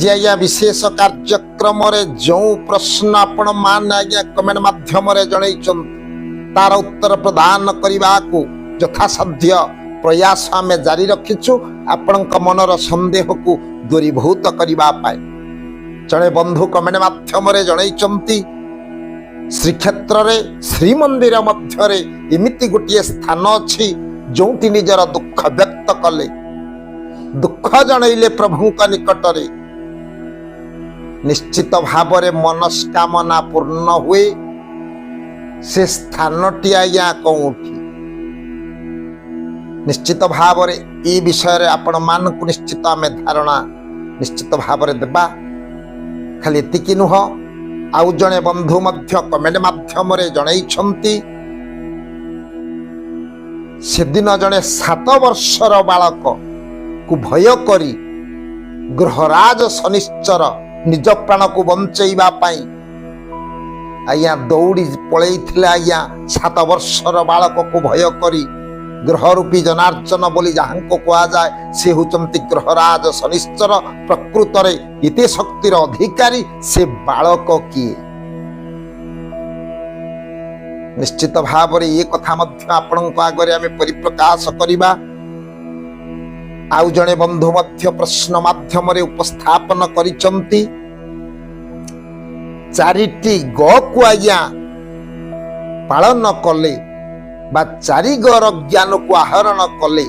आज आज्ञा विशेष कार्यक्रम जो प्रश्न आपण मान आज्ञा कमेंट माध्यम जन तार उत्तर प्रदान करने को यथासाध्य प्रयास आम जारी रखीचु। आपण मनर संदेह को दूरीभूत करने जड़े बंधु कमेंट माध्यम जन श्रीक्षेत्र श्रीमंदिर मध्य एमती गोटे स्थान अच्छी जो निजर दुख व्यक्त कले दुख जनइले प्रभु निकटरे निश्चित भाव मनस्कामना पूर्ण हुए। से स्थानटी आज्ञा कौटी निश्चित भाव ये विषय आपण मान को निश्चित आम धारणा निश्चित भाव देबा। खाली एतिकी नुह आउ जने बंधु मध्य कमेंट माध्यम जनइछंती सेदिन जने 7 वर्षर बालक को भय करी ग्रहराज शनिश्चर निज प्राण को बंचैबा पाई आज्ञा दौड़ी पलैथिले आज्ञा 7 वर्षर बालक को भय करी ग्रह रूपी जनार्जन बोली जहाँ को कहा जाए से होचंती ग्रहराज शनिश्चर। प्रकृत में इते शक्तिर अधिकारी से बालक किए निश्चित भाव ये कथा मध्य आपणक आगे आम परिप्रकाश करवा। आउ जने बंधु मध्य प्रश्न माध्यम उपस्थापन करिचंती 4टी ग को आज्ञा पालन कले बा 4 गर ज्ञान को आहरण कले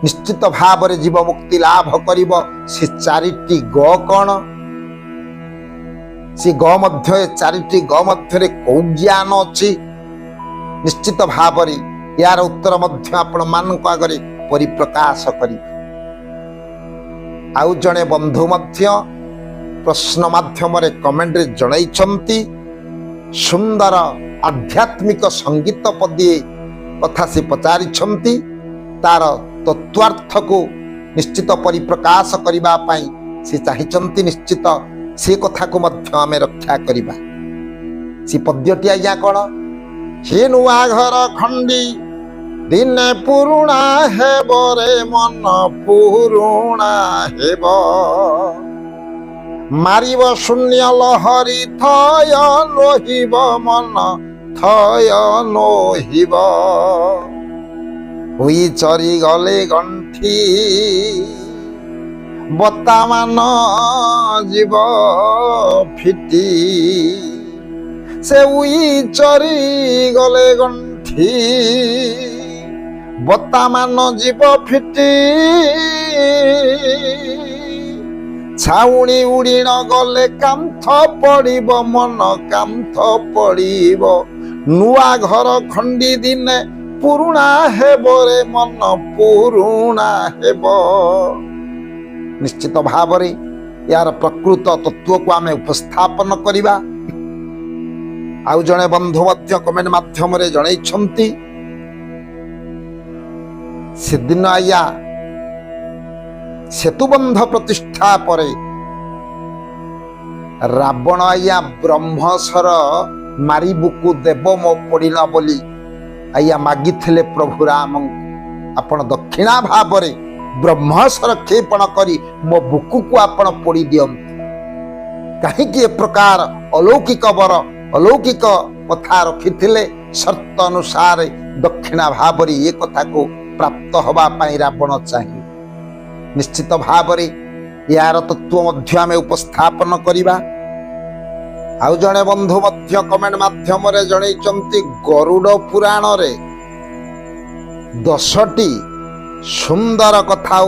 निश्चित भाव जीव मुक्ति लाभ करिब। से 4टी ग कौन से ग मध्य 4टी ग मध्य कौ ज्ञान अच्छी निश्चित भाव यार उत्तर मध्य आपण मान आगे परिप्रकाश करी। आउ जने बंधु मध्य प्रश्न माध्यम कमेंट जनइछंती सुंदर आध्यात्मिक संगीत पदीय कथा से पचारिछंती तार तत्वार्थ को निश्चित परिप्रकाश करिबा पाई से चाहिछंती निश्चित से कथा को मध्य आमे रक्षा करिबा। से पद्यटी आज्ञा कौन हे नुआ घर खंडी दिने पुरुणा हेब रे मन पुरुणा हेब मारिब शून्य लहरी थय नहिब मन थय नहिब हुई चरी गले गंठी बता मान जीव फिटी से उई चरी गले गंठी बता मान जीव फिटी छाउणी उड़ी न गले कांथ पड़िब मन कांथ पड़िब नुआ घर खंडी दिने पुरुणा हेब रे मन पुरुणा हेब। निश्चित भाव यार प्रकृत तत्व को आमे उपस्थापन करिबा। आउ जने बंधु मध्य कमेंट माध्यम जनइछंती से दिन आया सेतुबंध प्रतिष्ठा पर रावण आया ब्रह्मसर मारी बुकु देव मो पड़िला बोली आया मागी थिले प्रभु राम आपण दक्षिणा भाव ब्रह्मसर क्षेपण करी मो बुकु को आपण पोड़ी दियंतु। कहीं प्रकार अलौकिक वर अलौकिक कथा रखिथिले शर्त अनुसार दक्षिणा भाव ये कथा को प्राप्त हवा पाई रावण चाहिए। निश्चित भाव यार तत्व मध्य आमे उपस्थापन करिबा। आउ जने बंधु मध्य कमेंट माध्यम जनइछंती गरुड़ पुराण रे 10टी सुंदर कथा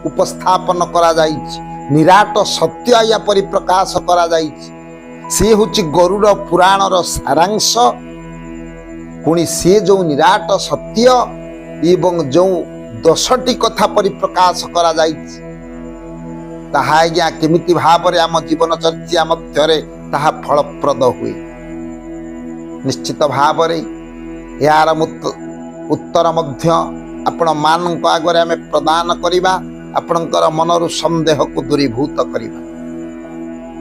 उपस्थापन करा जाइछि निराट सत्य या परिप्रकाश करा जाइछि। से होछि गरुड़ पुराण रो सारांश पुणी से जो निराट सत्य एवं जो 10टी कथा परिप्रकाश करा जाइछि ताहा आज्ञा केमिति भाव आम जीवन चर्चा मध्य ताहा फलप्रद हुए। निश्चित भाव यार उत्तर मध्य आपण मान आगे आम प्रदान करिबा आपणकर मनरु संदेह को दूरीभूत करिबा।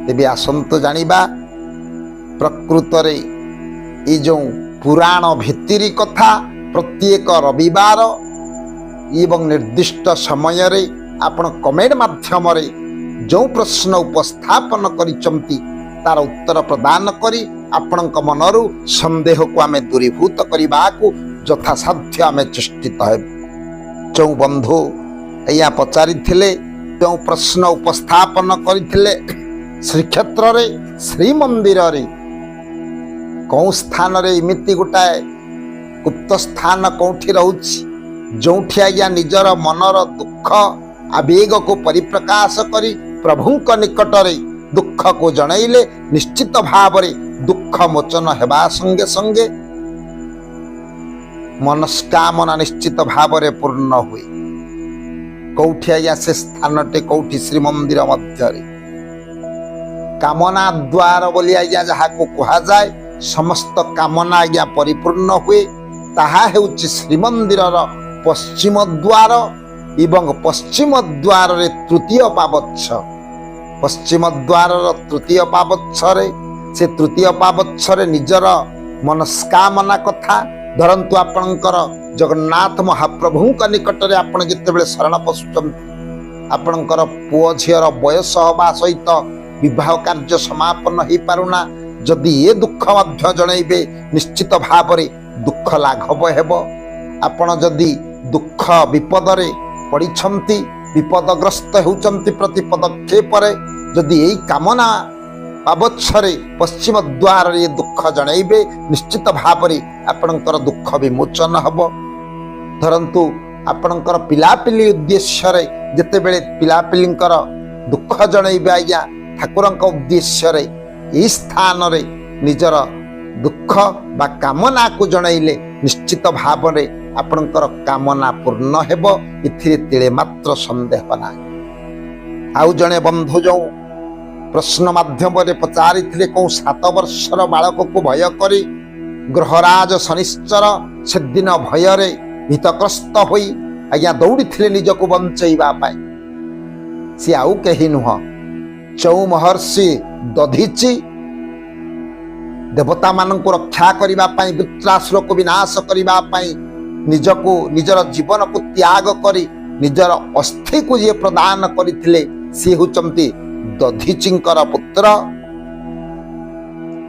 तेबे आसंतु जानिबा प्रकृत ये जो पुराण भित्तिरी कथा प्रत्येक रविवार एवं निर्दिष्ट समय रे आपण कमेंट माध्यम जो प्रश्न उपस्थापन करिचंती तार उत्तर प्रदान करी आपणक मनरु संदेह को आमे दूरीभूत करने को यथासाध्य आमे चेष्टित हेबु। जो बंधु या पचारि जो प्रश्न उपस्थापन करथिले श्रीक्षेत्र रे श्रीमंदिर रे कौ स्थान रे इमिति गोटाए गुप्त स्थान कौठी रहुछि जोठी आज्ञा निजर मनर दुख आवेग को परिप्रकाश करी प्रभुंक निकट रे दुख को जनइले निश्चित भाव रे दुख मोचन हेबा संगे संगे मनस्कामना निश्चित भाव रे पूर्ण हुए। कौठी आज्ञा से स्थानटे कौठी श्रीमंदिर मध्य कामना द्वार बोली आज्ञा जहाँ को कहा जाए समस्त कामना आज्ञा परिपूर्ण हुए ताहा हेउछि श्रीमंदिर पश्चिम द्वार एवं पश्चिम द्वार रे तृतीय पावच्छ। पश्चिम द्वार तृतीय पावच्छ रे से तृतीय पावच्छ रे निजर मनस्कामना कथा धरंतु आपणकर जगन्नाथ महाप्रभुंक निकट रे आपण जितेबेले शरण पशुचंती आपणकर पुओ झियर बयस हवा सहित विवाह कार्य समापन हो पारुना जदि ये दुख मध्य जनइबे निश्चित भाव रे दुख लाघव हेब। आपण जदि दुख विपद रे पड़िछंती विपदग्रस्त होउचंती प्रति पदक्षेप रे जदि यही कामना पावच्छरे पश्चिम द्वार रे दुख जनइबे निश्चित भाव रे आपणकर दुख विमोचन हब। धरंतु आपणकर पिलापिली उद्देश्य रे जेतेबेले पिलापिलींकर दुख जनइबे आज्ञा ठाकुरंक उद्देश्य रे ई स्थान रे निजर दुख बा कामना को जनइले निश्चित भाव रे आपणकर कामना पूर्ण हेब इथिरे तिले मात्र संदेह ना। आउ जने बंधु जो प्रश्न माध्यम रे पचारि थिले को 7 वर्षर बालक को भय करी ग्रहराज शनिश्चर से दिन भय रे भीतग्रस्त होई आज्ञा दौड़ी थिले निज को बंचैबा पाई सी आउ कहि नुह चौ महर्षि दधीची देवता मान को रक्षा करने वृत्रासुर को विनाश करने निजको निजर जीवन को त्याग करी निजर अस्थि को जे प्रदान करथिले से होचंती दधीचींकर पुत्र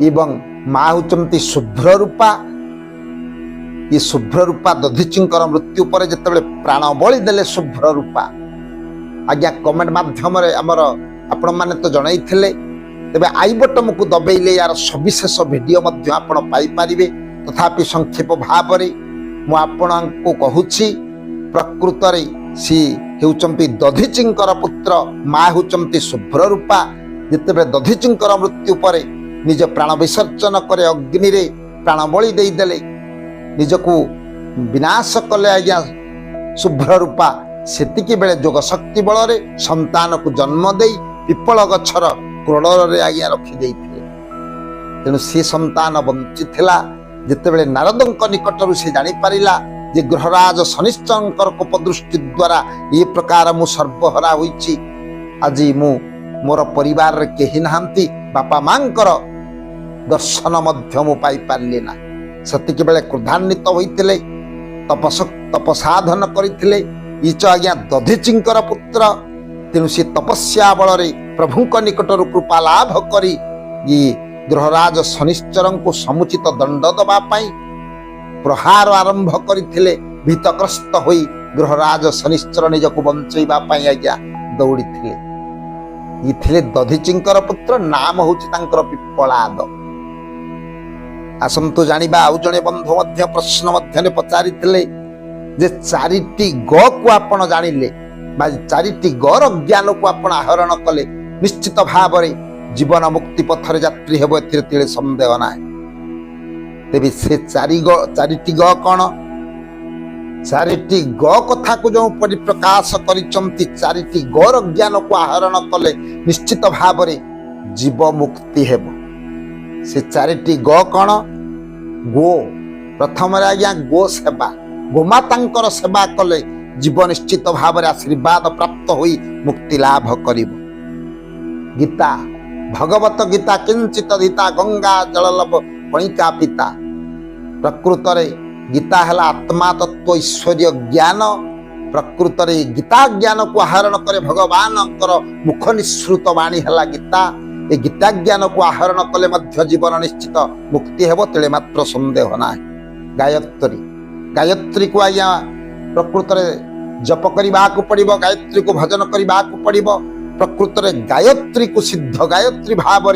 एवं माँ होचंती शुभ्र रूपा। ये शुभ्र रूपा दधीचींकर मृत्यु पर जेतेबेले प्राण बलि देले शुभ्र रूपा आज्ञा कमेंट माध्यम रे हमर आपण माने तो जणाई थिले तेबे आई बटन को दबेइले यार सविशेष वीडियो मध्य आपण पाई परिबे। तथापि संक्षेप भाव रे मु आपणको कहूछि प्रकृत रे सी हेउचंती दधीचींकर पुत्र माँ होचंती शुभ्र रूपा जेतेबेले दधीचींकर मृत्यु पर निज प्राण विसर्जन करे अग्नि रे प्राण बलि देई देले निजको विनाश कले आज्ञा शुभ्र रूपा सेतिकी बेले जोग शक्ति बल रे संतान को जन्म देई पिपल गछर क्रोड़ रे आज्ञा रखी देइथिले तेणु से संतान बंचिथिला जेतेबेले नारदंक निकटरु से जानि पारिला जे ग्रहराज शनिश्चरंकर कोपदृष्टि द्वारा ये प्रकार मु सर्वहरा होइछि आजि मु मोर परिवार रे केहि नाहंती बापा मांकर दर्शन मध्य मु पाई पारली ना। सतिके बेले क्रोधान्वित होइतिले तपसाधन करिथिले इच आज्ञा दधीचींकर पुत्र तेणु से तपस्या बल रे प्रभुंक निकटर कृपा लाभ करी ये ग्रहराज शनिश्चर को समुचित दंड दबा पाई प्रहार आरंभ करथिले भीतग्रस्त होई ग्रहराज शनिश्चर निज को बंचैबा पाई आज्ञा दौड़ी थिले। ये थिले दधीचींकर पुत्र नाम होछि तांकर पिप्पलाद। आसंतु जानिबा आउ जणे बंधु मध्य प्रश्न मध्य पचारि थिले जे चारिटी ग को आपण जानिले बा चारिटी गर ज्ञान को आपण आहरण कले निश्चित भाव रे जीवन मुक्ति पथर यात्री हेबो एथिरे तिले संदेह नाही। तेबे से चारिटी ग कोन चारिटी ग कथा को जो परिप्रकाश करिचंती चारिटी गर ज्ञान को आहरण कले निश्चित भाव रे जीव मुक्ति हेबो। से चारिटी ग कोन गो प्रथम रे आज्ञा गो सेवा गोमातांकर सेवा कले जीव निश्चित भाव रे आशीर्वाद प्राप्त होई मुक्ति लाभ करिबो। गीता भगवत गीता किंचित धीता गंगा जललभ कणिका पिता। प्रकृत रे गीता हला आत्मा तत्व ऐश्वर्य ज्ञान प्रकृत गीता ज्ञान को आहरण करे भगवान मुख निःसृत वाणी है गीता। ये गीता ज्ञान को आहरण कले मध्य जीवन निश्चित मुक्ति हेब तेरे मात्र संदेह ना। गायत्री गायत्री को आज्ञा प्रकृत जप करने को पड़ो, गायत्री को भजन करने को पड़ो। प्रकृत गायत्री को सिद्ध गायत्री भाव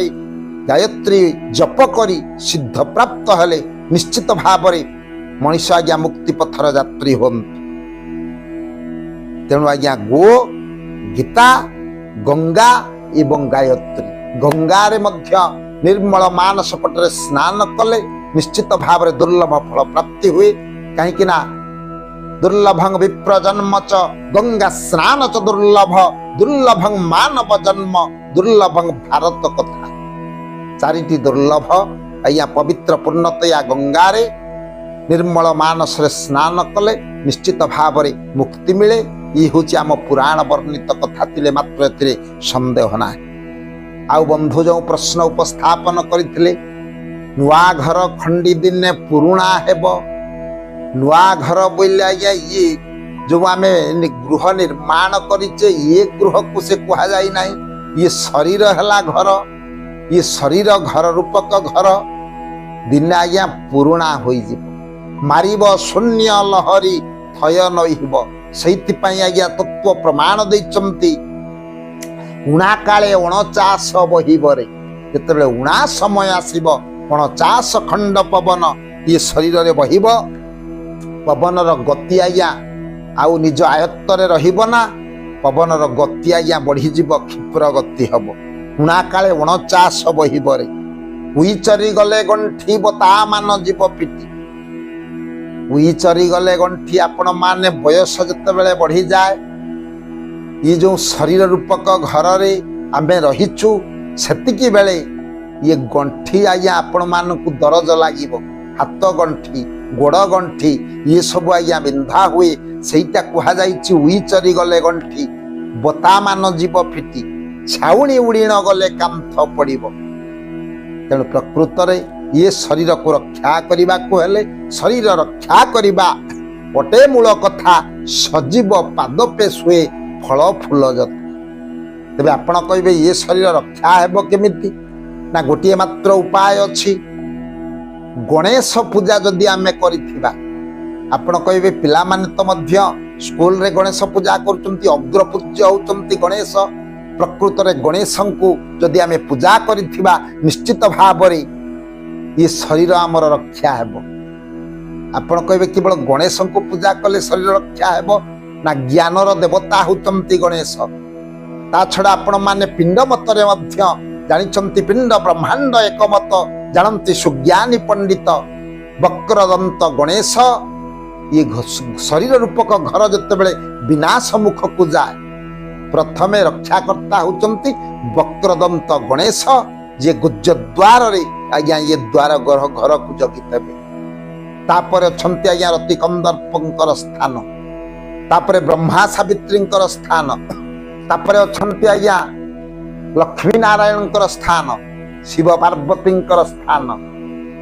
गायत्री जप करी सिद्ध प्राप्त हेले निश्चित भाव मनीष आज्ञा मुक्ति पथर यात्री हूँ। तेणु आज्ञा गो गीता गंगा एवं गायत्री। गंगारे मध्य निर्मल मानस पटरे स्नान कले निश्चित भाव दुर्लभ फल प्राप्ति हुए। कहीं दुर्लभं विप्र जन्म च गंगा स्नान च दुर्लभ, दुर्लभं मानव जन्म दुर्लभं भारत कथा। चारिटी दुर्लभ आज्ञा पवित्र पूर्णतया गंगारे निर्मल मानस स्नान कले निश्चित भाव मुक्ति मिले। ये हूँ आम पुराण वर्णित कथा तिले मात्र एथिरे संदेह ना। आउ बंधु जो प्रश्न उपस्थापन करथिले नुआ घर खंडी दिने पुरुणा हेब। नुआ घर बोले आज्ञा ये जो आम गृह निर्माण करिचे ये गृह को से कहा जाई नाही। ये शरीर हला घर, ये शरीर घर रूपक घर दिने आज्ञा पुरुणा होई जिवो। मारिब शून्य लहरी थय नहिब। सहीथिपाई आज्ञा तत्व प्रमाण दैचंती उणा काले अणचाश बहिबरे। जेतेबेले उणा समय आसीब अणचाश खंड पवन ये शरीर रे बहिब। पवनर गति आज्ञा आउ निज आयत्तरे रहिब ना। पवनर गति आज्ञा बढ़ी जीव, क्षिप्र गति हब। उणा काले अणचाश बहिबरे उई चरी गले गंठी बता मान जीव पिटी। उई चरी गले गंठी आपण माने बयस जतेबेले बढ़ी जाए ये जो शरीर रूपक घर रे आमे रहिचु सेतिकी बेले ये गंठी आज्ञा आपण मानकु दरज लागिबो। हाथ गंठी गोड़ गंठी ये सब आज्ञा बिंधा हुए सेटा कहा जाइछि उई चरी गले गंठी बता मान जीव फिटी छाउणी उड़ी न गले कांथ पड़िबो। तेणु प्रकृत रे ये शरीर को रक्षा करने को हेले शरीर रक्षा करवा पटे मूल कथा सजीव पाद पे शुए फल फूल जत। तेबे आपण कहिबे ये शरीर रक्षा हेबो केमिति ना गोटे मात्र उपाय अछि। गणेश पूजा जदि आमे करिथिबा आपण कहिबे पिला माने तो मध्य स्कूल रे गणेश पूजा करचंती अग्र पूज्य होचंती गणेश। प्रकृत रे गणेश को जदि आमे पूजा करिथिबा निश्चित भाव रे ये शरीर आमर रक्षा हेबो। आपण कहिबे केवल गणेश को पूजा कले शरीर रक्षा हेबो ना ज्ञानर देवता होचंती गणेश। ता छड़ा आपण माने पिंड मतरे मध्य जानिचंती पिंड ब्रह्मांड एक मत जानती सुज्ञानी पंडित वक्रदंत गणेश। ये शरीर रूपक घर जतेबेले विनाश मुख को जाए प्रथमे रक्षाकर्ता होचंती वक्रदंत गणेश। जे गुज्ज द्वार रे आज्ञा ये द्वार घर घर को जगितेबे। तापर अछंती आज्ञा रति कंदर्पंकर स्थान, तापर ब्रह्मा सावित्रींकर स्थान, तापर अछंती आज्ञा लक्ष्मी नारायणकर स्थान, शिव पार्वतींकर स्थान।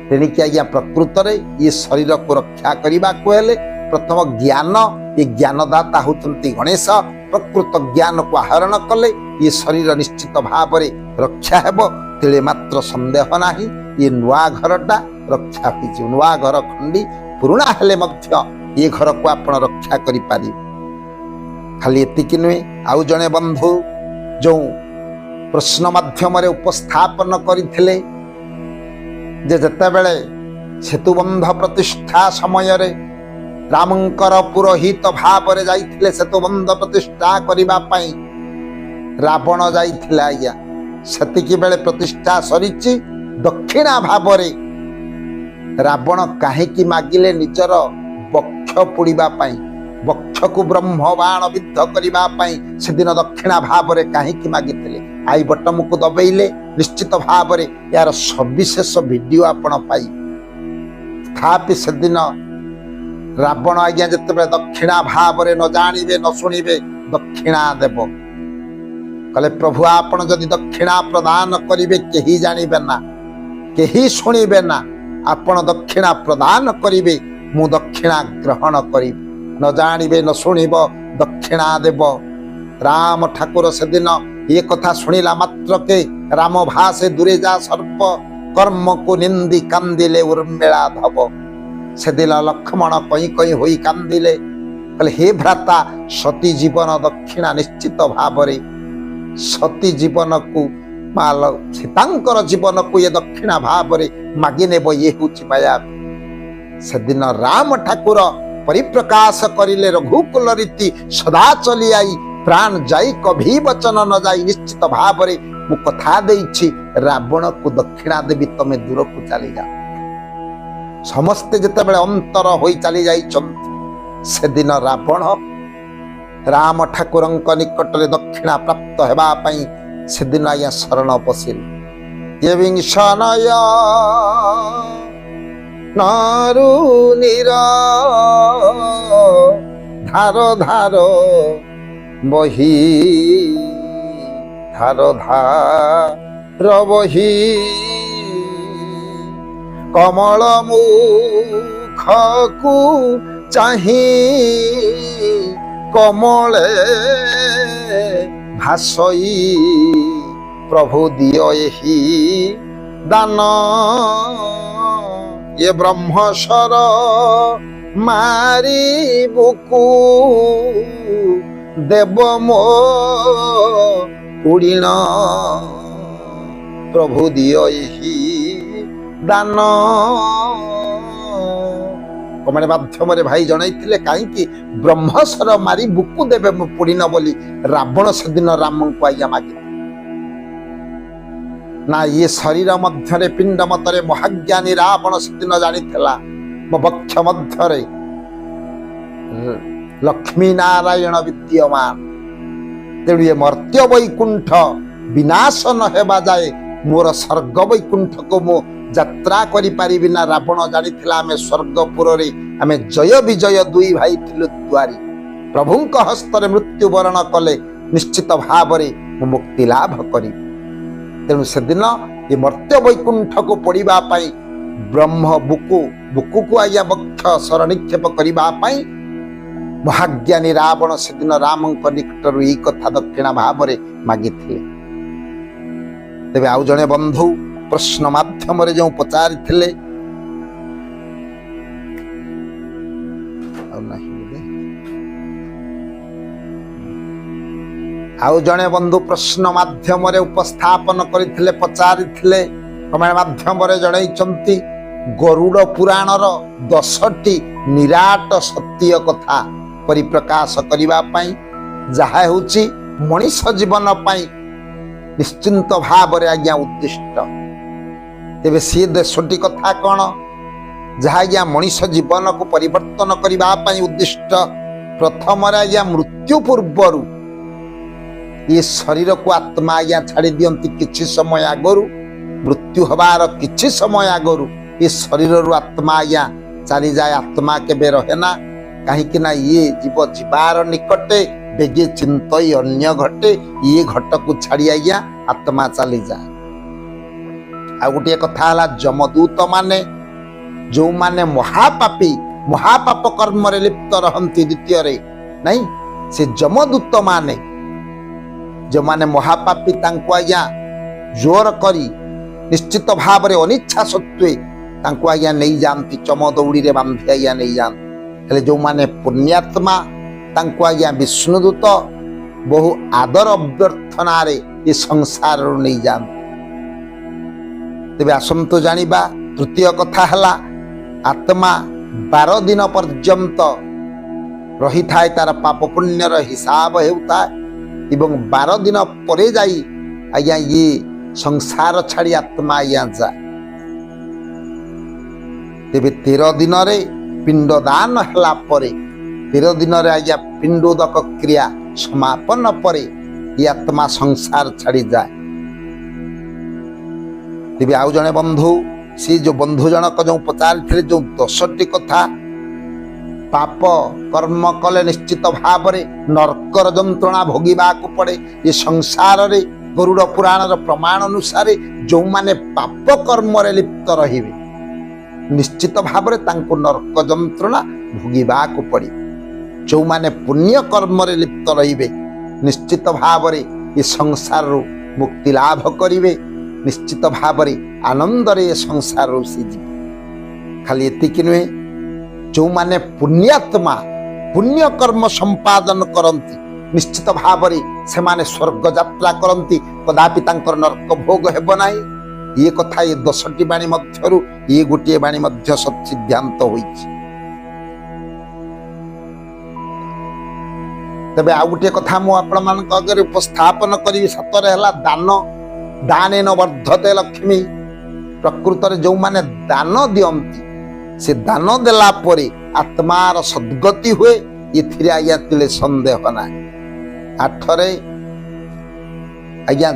तेणिक आज्ञा प्रकृत रे ये शरीर को रक्षा करने को हेले प्रथम ज्ञान ये ज्ञानदाता होचंती गणेश। प्रकृत ज्ञान को आहरण कले ये शरीर निश्चित भाव रक्षा हेबो। तेले मात्र संदेह नाही ये नुआ घरटा रक्षा होइछि। नुआ घर खंडी पुराना हेले मध्य ये घर को आपण रक्षा करि पारि। खाली एतिकी नुहे आउ जने बंधु जो प्रश्न माध्यम उपस्थापन करथिले जे जेतेबेले सेतुबंध प्रतिष्ठा समय रे रामंकर पुरोहित भाव रे जाइथिले सेतुबंध प्रतिष्ठा करिबा पई रावण जाइथिले आज्ञा। सेतिकी बेले प्रतिष्ठा सरिछि दक्षिणा भाव रे रावण काहेकि मागिले निजर वक्ष पुड़िबा पई वक्ष को ब्रह्म बाण विद्ध करिबा पई सेदिन दक्षिणा भाव रे काहेकि मागिथिले। आई बटम को दबेइले निश्चित भाव रे यार सविशेष वीडियो आपण पाई। थापि सेदिन रावण आज्ञा जते दक्षिणा भाव रे न जानिबे न सुनिबे दक्षिणा देव कले प्रभु आपण जदि दक्षिणा प्रदान करिबे केही जानिबे ना केही सुनिबे ना। आपण दक्षिणा प्रदान करिबे मु दक्षिणा ग्रहण करिबे। न जानिबे न शुणिब दक्षिणा देव। राम ठाकुर सेदिन ये कथा शुणिला मात्र के राम भाषे दूरे जा सर्प कर्म को निंदी कांदिले उर्मिला धब। सेदिन लक्ष्मण कई कई होई कांदिले कहले हे भ्राता सती जीवन दक्षिणा निश्चित भावरे सती जीवन को माल सीतांकर जीवन को ये दक्षिणा भावरे मागी नेब ये होची माया। सेदिन राम ठाकुर परिप्रकाश करिले रघुकुल रीति सदा चली आई प्राण जाई कभी वचन न जाई निश्चित भावरे मु कथा देइछि रावण को दक्षिणा देवी तमे दूर को चली जा। समस्ते जेतेबेले अंतर होई चली जाई सेदिन रावण राम ठाकुरंक निकट रे दक्षिणा प्राप्त हेबा पई सेदिन आया शरण पसिल। ये विंशनय नारु निरा धार धार बही धार धार बही कमल मुखकु चाही कमले भासई प्रभु दियो एही दान। ये ब्रह्मस्वर मारी बुकु देव मो पुड़ीण प्रभु दियो एही दान। कमाणे माध्यम भाई जनईले कहीं ब्रह्मस्वर मारी बुकु देवे पुड़ीन बोली रावण सेदिन राम को आज्ञा मागी ना ये शरीर मध्य पिंड मतरे महाज्ञानी रावण सेदिन जानी मो बक्ष मध्य लक्ष्मी नारायण विद्यमान तेणु ये मर्त्य वैकुंठ विनाश न हेबा जाए मोर स्वर्ग वैकुंठ को मो यात्रा करि पारिबि ना। रावण जानी आमे स्वर्गपुर रे आमे जय विजय दुई भाई थिलु द्वारी प्रभुंक हस्तरे मृत्यु वरण कले निश्चित भावरे मुक्ति लाभ करी। तेणु सेदिन ये मर्त्य वैकुंठ को पड़िबा पई ब्रह्म बुकु को आया बक्ष सर निक्षेप करिबा पई महाज्ञानी रावण सेदिन रामंक निकटरु ई कथा दक्षिणा भावरे मागिथिले। तेबे आउ जणे बंधु प्रश्न माध्यम रे जो पचारि थिले आउ जणे बंधु प्रश्न माध्यम रे उपस्थापन करिथिले पचारि थिले कमेंट माध्यम रे जणैचंती गरुड़ पुराण रो 10टी निराट सत्य कथा परिप्रकाश करिबा पई जहा होची मनीष जीवन पई निश्चिंत भाव रे आज्ञा उद्दिष्ट। तेबे सी 10टी कथा कौन जहा आज्ञा मनीष जीवन को परिवर्तन करिबा पई उद्दिष्ट। प्रथम रे आज्ञा मृत्यु पूर्वरु ये शरीर को आत्मा आज्ञा छाड़ी दियंती किछि समय आगरु मृत्यु हबार किछि समय आगरु ये शरीर रु आत्मा आज्ञा चली जाए आत्मा केबे रहे ना कहीं ना ये जीव जीवार निकटे बेगे चिंतई अन्य घटे ये घट को छाड़ी आज्ञा आत्मा चली जाए। आ गोटे कथा हला जमदूत माने जो माने महापापी महापाप कर्म रे लिप्त रहंती द्वितीय रे नहीं से जमदूत माने जो माने महापापी तांको आज्ञा जोर करी निश्चित भाव रे अनिच्छा सत्वे तांको आज्ञा नहीं जानती चम दौड़ी रे बांधी आज्ञा नहीं जान। हेले जो माने पुण्यात्मा तांको आज्ञा विष्णुदूत बहु आदर अभ्यर्थना रे ये संसार रो नहीं जान। तेबे आसंतो जानिबा तृतीय कथा हला आत्मा 12 दिन पर्यंत रही थाए तार पाप पुण्य रो हिसाब हेउता एवं 12 दिन परे जाई आज्ञा ये संसार छाड़ी आत्मा आज्ञा जा। तेबे 13 दिन रे पिंडदान हला परे 13 दिन रे आज्ञा पिंडोदक क्रिया समापन परे ये आत्मा संसार छाड़ी जाए। तेबे आउ जने बंधु सी जो बंधु जनक जो पचारि जो 10टी कथा पाप कर्म कले निश्चित भाव रे नरकर जंत्रणा भोगिबा को पड़े ये संसार रे गरुड़ पुराण प्रमाण अनुसार जो माने पाप कर्म रे लिप्त रहिबे निश्चित भाव रे तांको नरक जंत्रणा भोगिबा को पड़ी। जो माने पुण्य कर्म रे लिप्त रहिबे निश्चित भाव रे ये संसार रु मुक्ति लाभ करिवे, निश्चित भाव रे आनंद रे संसार रु से जीवे। खाली एतिक नुहे, जो माने पुण्यात्मा पुण्य कर्म संपादन करंती निश्चित भाव रे से माने स्वर्ग यात्रा करंती, कदापि तांकर नरक भोग हेब नाही। ये कथा ये 10टी बाणी मध्यरु ये गोटे बाणी मध्य सत्सिद्धांत होइछि। तबे आ गोटे कथा मु आपण मानक अगर उपस्थापन करी सतरे हला दान दानेन वर्धते लक्ष्मी। प्रकृत रे जो माने दान दियंती से दान देला परे आत्मार सद्गति हुए, एथिरे आज्ञा तिले संदेह ना। 8 रे आज्ञा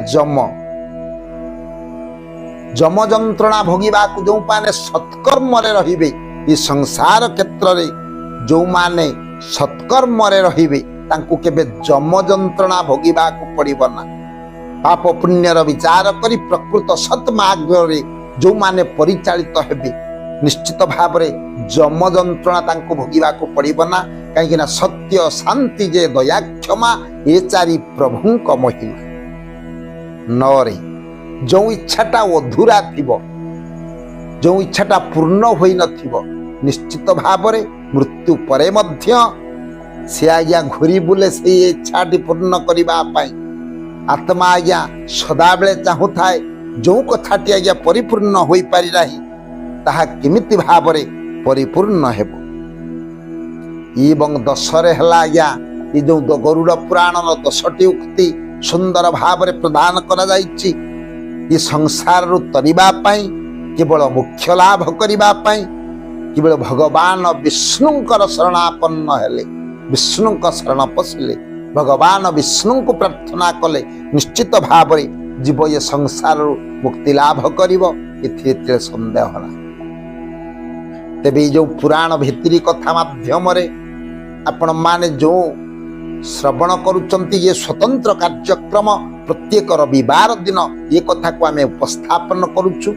जम जंत्रणा भोगिबा को जो माने सत्कर्म रे रहिबे, ये संसार क्षेत्र रे जो माने सत्कर्म रे रहिबे तांको केबे जम जंत्रणा भोगिबा को पड़िब ना। पाप पुण्यर विचार करी प्रकृत सत्मार्ग रे जो माने परिचालित हेबे निश्चित भाव रे जम जंत्रणा तांको भोगिबा को पड़िब ना। कहीं ना सत्य शांति जे दया क्षमा ये चारि प्रभु को महिमा। 9 रे जो इच्छाटा अधूरा थिबो, जो इच्छाटा पूर्ण होई नथिबो निश्चित भाव रे मृत्यु परे मध्य से आज्ञा घुरी बुले से इच्छाटी पूर्ण करबा पाई। आत्मा आज्ञा सदा बेले चाहू थाए जो कथाटी आज्ञा परिपूर्ण होई पारि नाही ताहा केमिति भाव रे परिपूर्ण हेबो। एवं 10 रे हला आज्ञा ये जो गरुड़ पुराण 10टी उक्ति सुंदर भाव रे प्रदान करा जाइछि। ये संसार रु तरिबा पाई केवल मुख्य लाभ करिबा पाई केवल भगवान विष्णुंकर शरणापन्न हेले, विष्णु शरण पशिले, भगवान विष्णु को प्रार्थना कले निश्चित भाव रे जीव ये संसार रु मुक्ति लाभ करिवो, एथिरे संदेह ना। तेबे जो पुराण भितरी कथा माध्यम रे आपण माने जो श्रवण करुचंती ये स्वतंत्र कार्यक्रम प्रत्येक रविवार दिन ये कथा को आमे उपस्थापन करुछु।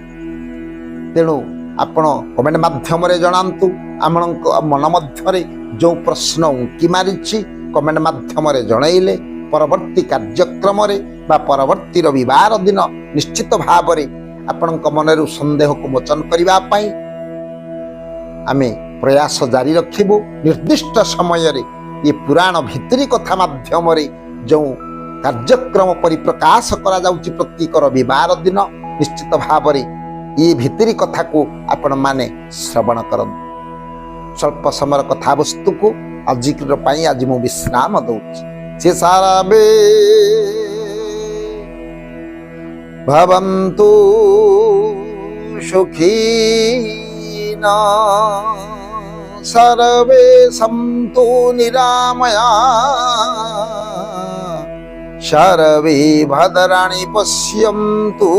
तेणु आपण कमेंट माध्यम रे जणांतु आमनक मन मध्य रे जो प्रश्न उंकी मारिछि कमेंट माध्यम रे जणाइले परवर्ती कार्यक्रम रे बा परवर्ती रविवार दिन निश्चित भाव रे आपनक मनरु संदेह को मोचन करिबा पई आमे प्रयास जारी रखिबु। निर्दिष्ट समय रे ये पुराण भितरी कथा माध्यम रे जो कार्यक्रम परिप्रकाश करा जाउची प्रत्येक रविवार दिन निश्चित भाव रे ये भितरी कथा को आपण माने श्रवण करन। स्वल्प समय कथा वस्तु को अजिक्र पाई आज मु विश्राम दउची। से सारा बे भवन्तु सुखीना सर्वे सन्तु निरामया सर्वे भद्राणि पश्यन्तु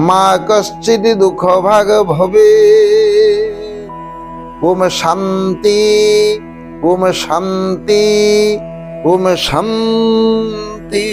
मा कश्चित् दुःख भाग भवे। ओम शांति ओम शांति ओम शांति।